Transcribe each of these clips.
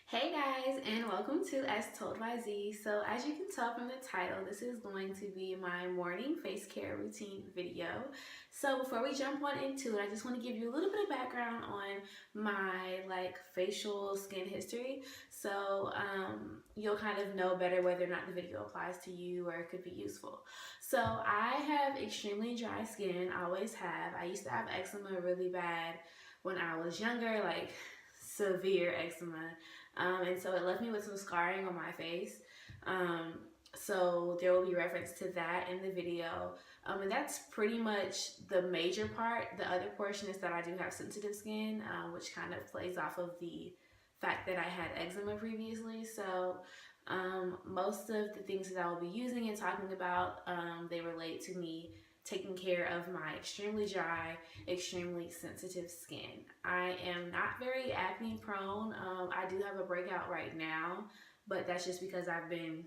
Hey guys, and welcome to As Told by Z. So, as you can tell from the title, this is going to be my morning face care routine video. So, before we jump on into it, I just want to give you a little bit of background on my facial skin history. So, you'll kind of know better whether or not the video applies to you or it could be useful. So, I have extremely dry skin, I always have. I used to have eczema really bad when I was younger, like severe eczema, and so it left me with some scarring on my face. So there will be reference to that in the video. And that's pretty much the major part. The other portion is that I do have sensitive skin, which kind of plays off of the fact that I had eczema previously. So most of the things that I will be using and talking about, they relate to me taking care of my extremely dry, extremely sensitive skin. I am not very acne prone. I do have a breakout right now, but that's just because I've been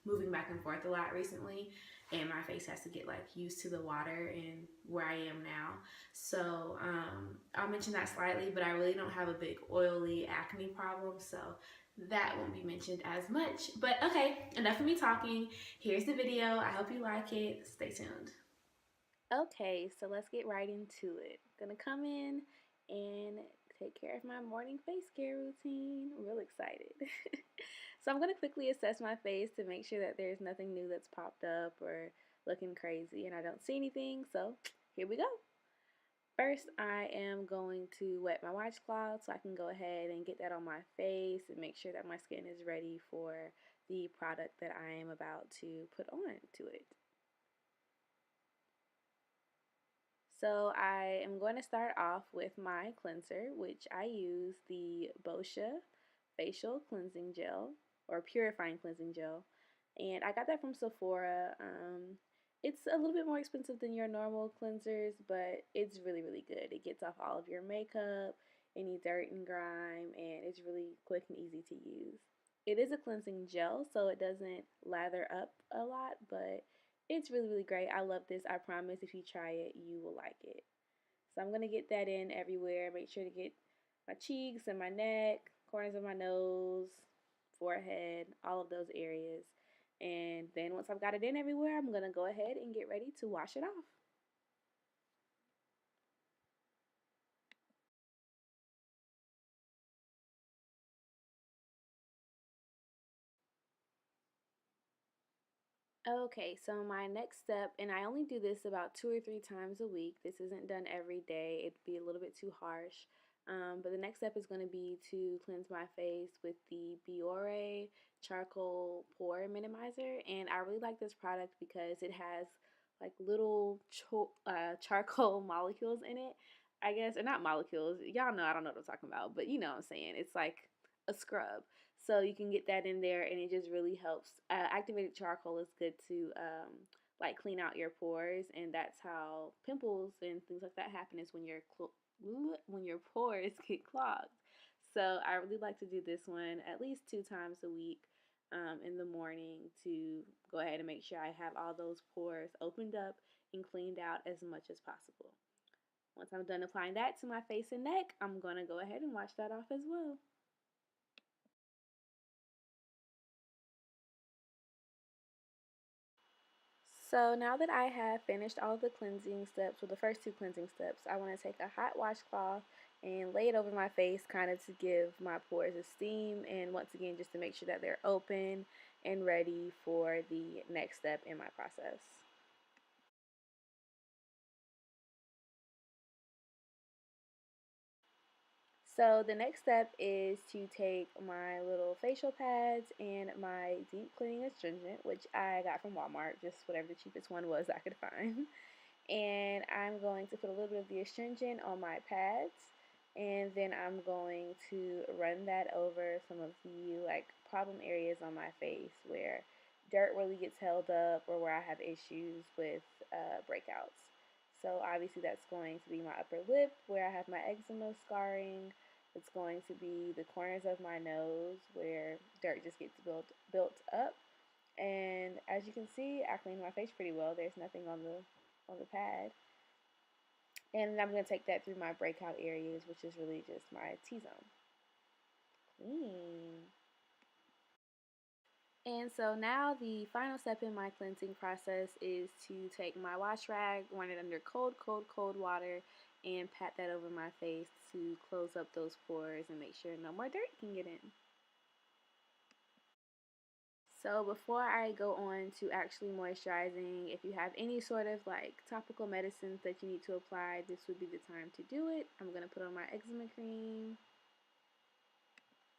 moving back and forth a lot recently and my face has to get used to the water and where I am now. So I'll mention that slightly, but I really don't have a big oily acne problem, so that won't be mentioned as much. But okay, enough of me talking. Here's the video. I hope you like it. Stay tuned. Okay, so let's get right into it. Gonna come in and take care of my morning face care routine. Real excited. So I'm gonna quickly assess my face to make sure that there's nothing new that's popped up or looking crazy and I don't see anything. So here we go. First, I am going to wet my washcloth so I can go ahead and get that on my face and make sure that my skin is ready for the product that I am about to put on to it. So I am going to start off with my cleanser, which I use the Boscia Facial Cleansing Gel or Purifying Cleansing Gel. And I got that from Sephora. It's a little bit more expensive than your normal cleansers, but it's really, really good. It gets off all of your makeup, any dirt and grime, and it's really quick and easy to use. It is a cleansing gel, so it doesn't lather up a lot, but it's really, really great. I love this. I promise if you try it, you will like it. So I'm going to get that in everywhere. Make sure to get my cheeks and my neck, corners of my nose, forehead, all of those areas. And then once I've got it in everywhere, I'm going to go ahead and get ready to wash it off. Okay, so my next step, and I only do this about 2 or 3 times a week. This isn't done every day. It'd be a little bit too harsh. But the next step is going to be to cleanse my face with the Biore Charcoal Pore Minimizer. And I really like this product because it has like little charcoal molecules in it, I guess, or not molecules. Y'all know I don't know what I'm talking about, but you know what I'm saying. It's like a scrub. So you can get that in there and it just really helps. Activated charcoal is good to like clean out your pores, and that's how pimples and things like that happen, is when your pores get clogged. So I really like to do this one at least 2 times a week in the morning to go ahead and make sure I have all those pores opened up and cleaned out as much as possible. Once I'm done applying that to my face and neck, I'm going to go ahead and wash that off as well. So now that I have finished all the cleansing steps, well, the first 2 cleansing steps, I want to take a hot washcloth and lay it over my face kind of to give my pores a steam, and once again just to make sure that they're open and ready for the next step in my process. So the next step is to take my little facial pads and my deep cleaning astringent, which I got from Walmart, just whatever the cheapest one was I could find. And I'm going to put a little bit of the astringent on my pads, and then I'm going to run that over some of the problem areas on my face where dirt really gets held up or where I have issues with breakouts. So obviously that's going to be my upper lip where I have my eczema scarring. It's going to be the corners of my nose where dirt just gets built up. And as you can see, I cleaned my face pretty well. There's nothing on the pad. And I'm going to take that through my breakout areas, which is really just my T-zone. Clean. And so now the final step in my cleansing process is to take my wash rag, run it under cold water, and pat that over my face to close up those pores and make sure no more dirt can get in. So before I go on to actually moisturizing, if you have any sort of like topical medicines that you need to apply, this would be the time to do it. I'm going to put on my eczema cream.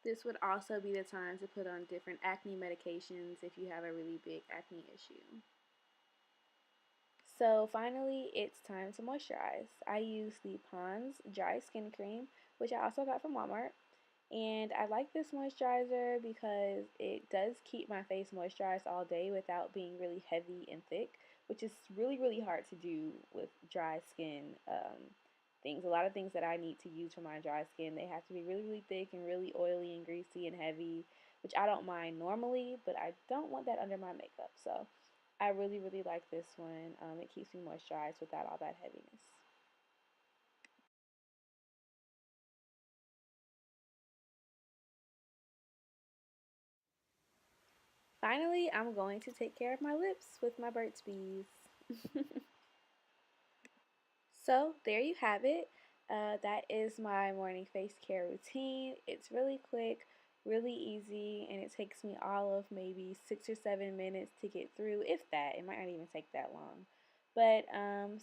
This would also be the time to put on different acne medications if you have a really big acne issue. So finally, it's time to moisturize. I use the Pond's Dry Skin Cream, which I also got from Walmart. And I like this moisturizer because it does keep my face moisturized all day without being really heavy and thick, which is really hard to do with dry skin things. A lot of things that I need to use for my dry skin, they have to be really thick and really oily and greasy and heavy, which I don't mind normally, but I don't want that under my makeup. So I really like this one. It keeps me moisturized without all that heaviness. Finally, I'm going to take care of my lips with my Burt's Bees. So there you have it. That is my morning face care routine. It's really quick, really easy, and it takes me all of maybe 6 or 7 minutes to get through, if that. It might not even take that long. But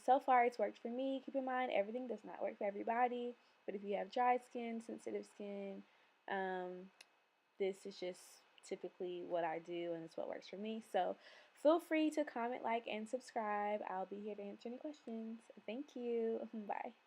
so far it's worked for me. Keep in mind, everything does not work for everybody. But if you have dry skin, sensitive skin, this is just typically what I do and it's what works for me. So feel free to comment, like, and subscribe. I'll be here to answer any questions. Thank you. Bye.